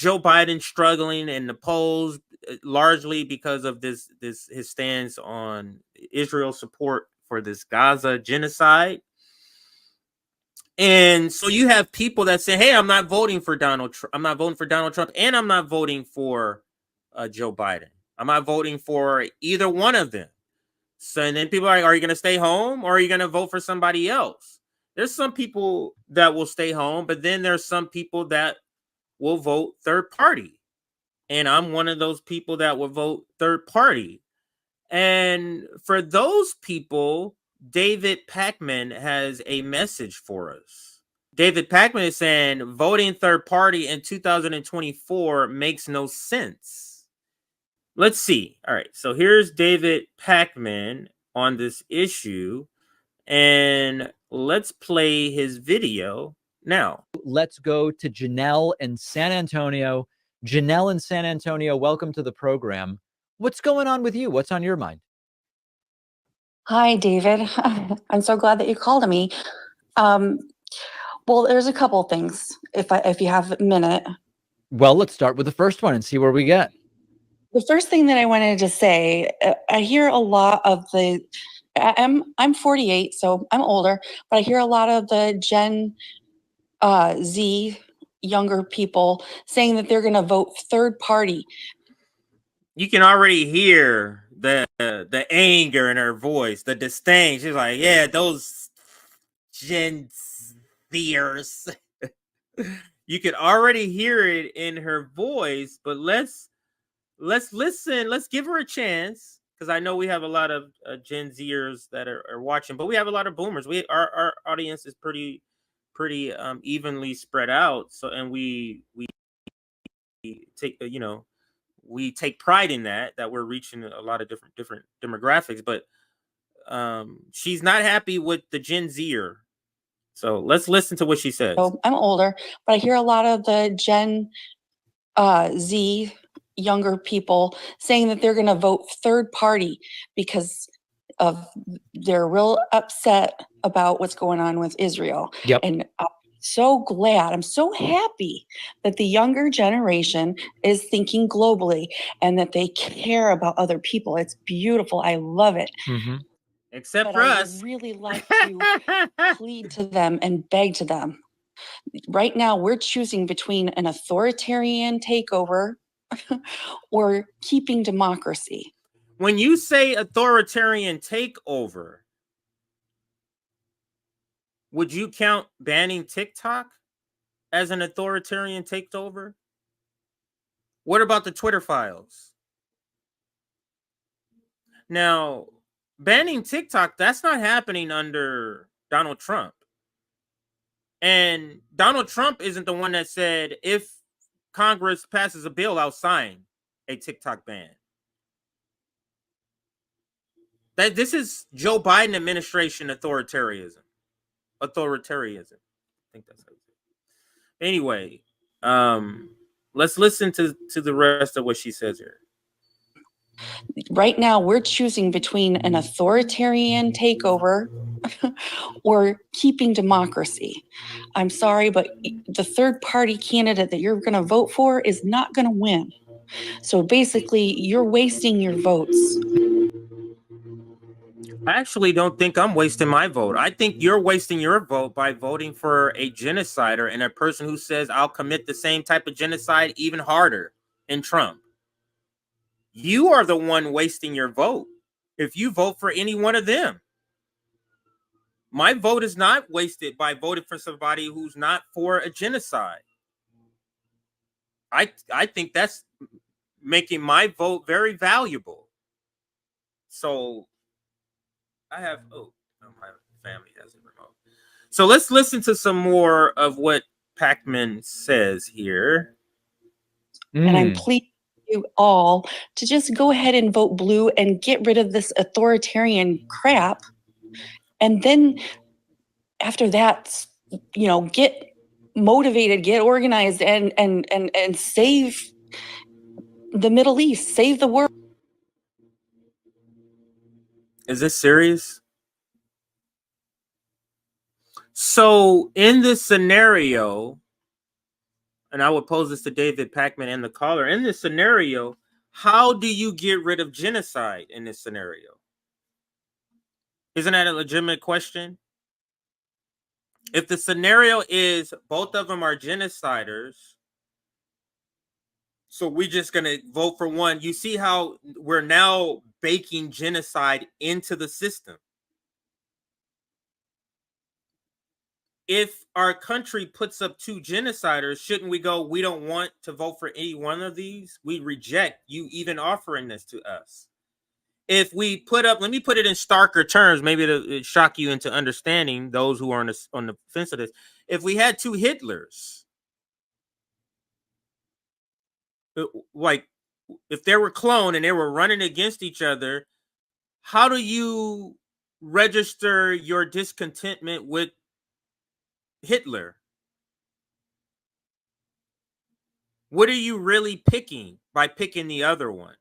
Joe Biden struggling in the polls, largely because of his stance on Israel's support for this Gaza genocide. And so you have people that say, "Hey, I'm not voting for Donald Trump. I'm not voting for Donald Trump, and I'm not voting for Joe Biden. I'm not voting for either one of them." So and then people are like, "Are you going to stay home, or are you going to vote for somebody else?" There's some people that will stay home, but then there's some people that will vote third party, and I'm one of those people that will vote third party. And for those people, David Pakman has a message for us. David Pakman is saying voting third party in 2024 makes no sense. Let's see. All right. So here's David Pakman on this issue. And let's play his video now. Let's go to Janelle in San Antonio. Janelle in San Antonio, welcome to the program. What's going on with you? What's on your mind? Hi, David. I'm so glad that you called me. Well, there's a couple things, if you have a minute. Well, let's start with the first one and see where we get. The first thing that I wanted to say, I hear a lot of I'm 48, so I'm older, but I hear a lot of the Gen Z younger people saying that they're going to vote third party. You can already hear the anger in her voice, the disdain. She's like, "Yeah, those Gen Zers." You could already hear it in her voice, but let's listen. Let's give her a chance, because I know we have a lot of Gen Zers that are watching, but we have a lot of boomers. Our audience is pretty evenly spread out. So, and we take we take pride in that we're reaching a lot of different demographics. But she's not happy with the Gen Zer. So let's listen to what she says. So I'm older, but I hear a lot of the Gen Z younger people saying that they're going to vote third party because of they're real upset about what's going on with Israel. Yep. And I'm so glad, I'm so happy that the younger generation is thinking globally and that they care about other people. It's beautiful. I love it. Mm-hmm. Except But for I us. would really like to plead to them and beg to them. Right now, we're choosing between an authoritarian takeover or keeping democracy. When you say authoritarian takeover, would you count banning TikTok as an authoritarian takeover? What about the Twitter files? Now, banning TikTok, that's not happening under Donald Trump. And Donald Trump isn't the one that said, if Congress passes a bill, I'll sign a TikTok ban. This is Joe Biden administration authoritarianism. I think that's how you say it. Anyway, let's listen to the rest of what she says here. Right now, we're choosing between an authoritarian takeover or keeping democracy. I'm sorry, but the third party candidate that you're going to vote for is not going to win. So basically, you're wasting your votes. I actually don't think I'm wasting my vote. I think you're wasting your vote by voting for a genocider and a person who says, "I'll commit the same type of genocide even harder," in Trump. You are the one wasting your vote if you vote for any one of them. My vote is not wasted by voting for somebody who's not for a genocide. I think that's making my vote very valuable. So I have my family has a remote. So let's listen to some more of what Pakman says here. And I'm pleading you all to just go ahead and vote blue and get rid of this authoritarian crap. And then after that, get motivated, get organized, and save the Middle East, save the world. Is this serious? So in this scenario, and I would pose this to David, Pakman, and the caller. In this scenario, how do you get rid of genocide in this scenario? Isn't that a legitimate question? If the scenario is both of them are genociders, so we're just going to vote for one. You see how we're now baking genocide into the system. If our country puts up two genociders, shouldn't we go, we don't want to vote for any one of these? We reject you even offering this to us. If we put up, let me put it in starker terms, maybe it'll shock you into understanding, those who are on the fence of this. If we had two Hitlers, like if they were cloned and they were running against each other, how do you register your discontentment with Hitler? What are you really picking by picking the other one?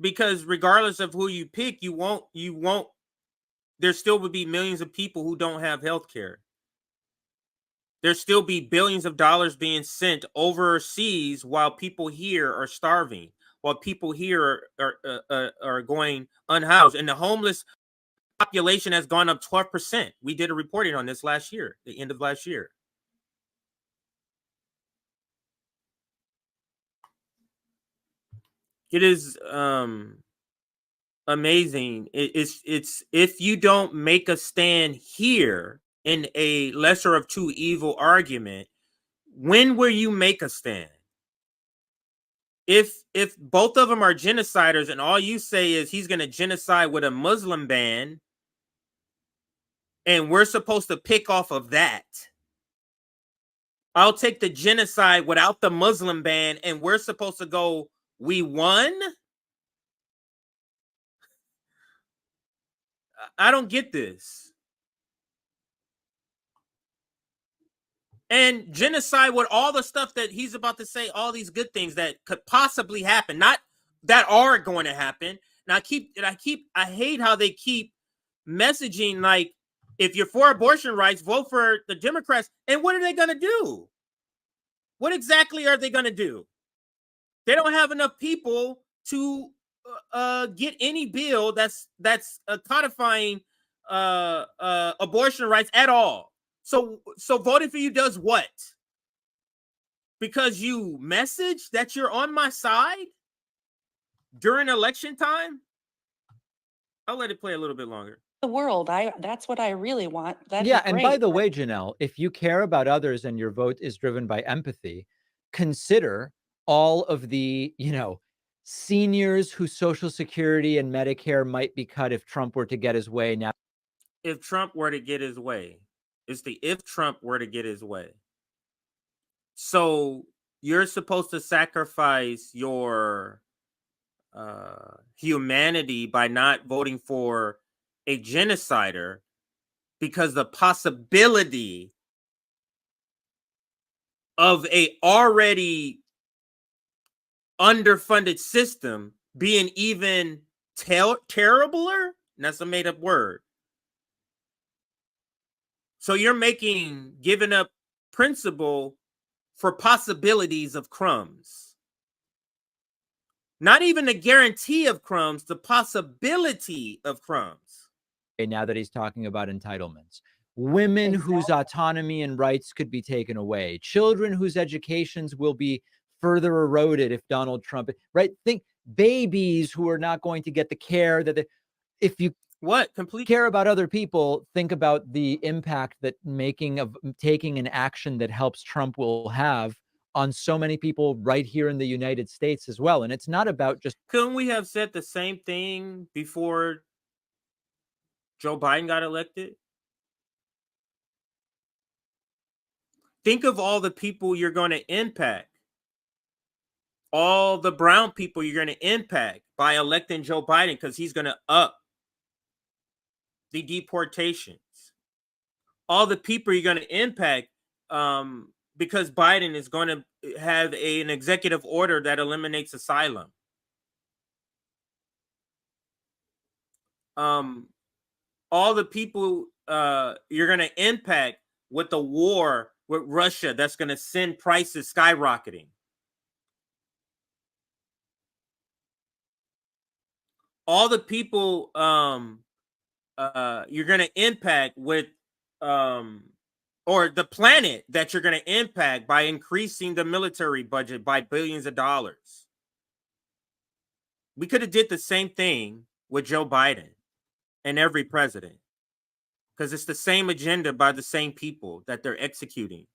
Because regardless of who you pick, you won't, there still would be millions of people who don't have health care. There still be billions of dollars being sent overseas while people here are starving, while people here are going unhoused. And the homeless population has gone up 12%. We did a reporting on this last year, the end of last year. It is amazing. It's if you don't make a stand here in a lesser of two evil argument, when will you make a stand? If both of them are genociders and all you say is he's going to genocide with a Muslim ban, and we're supposed to pick off of that, I'll take the genocide without the Muslim ban, and we're supposed to go, we won? I don't get this. And genocide with all the stuff that he's about to say, all these good things that could possibly happen, not that are going to happen. And I hate how they keep messaging like, if you're for abortion rights, vote for the Democrats. And what are they going to do? What exactly are they going to do? They don't have enough people to get any bill that's codifying abortion rights at all. So voting for you does what? Because you message that you're on my side during election time? I'll let it play a little bit longer. The world, that's what I really want. That'd Yeah, be and great. by the way, Janelle, if you care about others and your vote is driven by empathy, consider all of the, seniors whose Social Security and Medicare might be cut if Trump were to get his way now. If Trump were to get his way. It's the if Trump were to get his way. So you're supposed to sacrifice your humanity by not voting for a genocider because the possibility of a already underfunded system being even terribler, that's a made-up word. So you're giving up principle for possibilities of crumbs. Not even the guarantee of crumbs, the possibility of crumbs. Now that he's talking about entitlements. Women whose autonomy and rights could be taken away. Children whose educations will be further eroded if Donald Trump, right? Think babies who are not going to get the care that if you care about other people, think about the impact that taking an action that helps Trump will have on so many people right here in the United States as well. And it's not about just... Couldn't we have said the same thing before Joe Biden got elected? Think of all the people you're going to impact. All the brown people you're going to impact by electing Joe Biden, because he's going to up the deportations. All the people you're going to impact because Biden is going to have an executive order that eliminates asylum. All the people you're going to impact with the war with Russia that's going to send prices skyrocketing. All the people you're going to impact with or the planet that you're going to impact by increasing the military budget by billions of dollars. We could have did the same thing with Joe Biden and every president, because it's the same agenda by the same people that they're executing.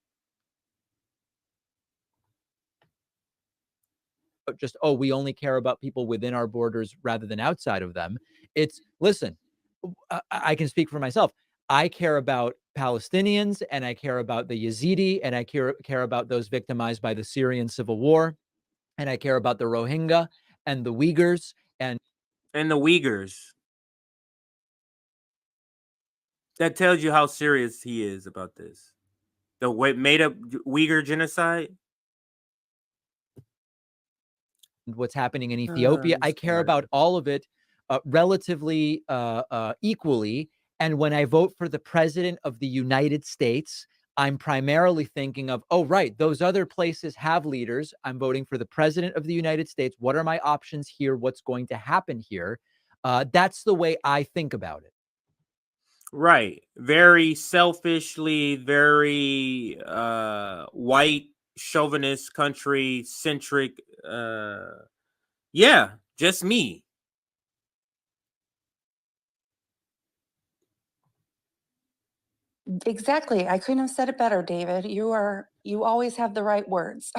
Just, oh, we only care about people within our borders rather than outside of them. It's, listen, I can speak for myself. I care about Palestinians, and I care about the Yazidi, and I care about those victimized by the Syrian civil war, and I care about the Rohingya and the Uyghurs and the Uyghurs. That tells you how serious he is about this. The way made up Uyghur genocide. What's happening in Ethiopia. I care about all of it relatively equally. And when I vote for the president of the United States, I'm primarily thinking of, oh, right, those other places have leaders. I'm voting for the president of the United States. What are my options here? What's going to happen here? That's the way I think about it. Right. Very selfishly, very white, chauvinist, country centric. Yeah, just me. Exactly. I couldn't have said it better, David. You always have the right words.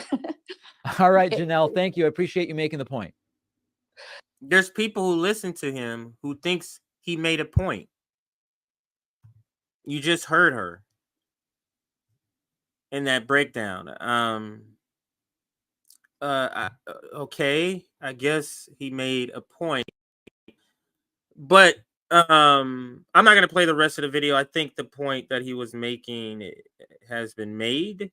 All right, Janelle, thank you. I appreciate you making the point. There's people who listen to him who thinks he made a point. You just heard her in that breakdown. Okay, I guess he made a point. But I'm not going to play the rest of the video. I think the point that he was making has been made.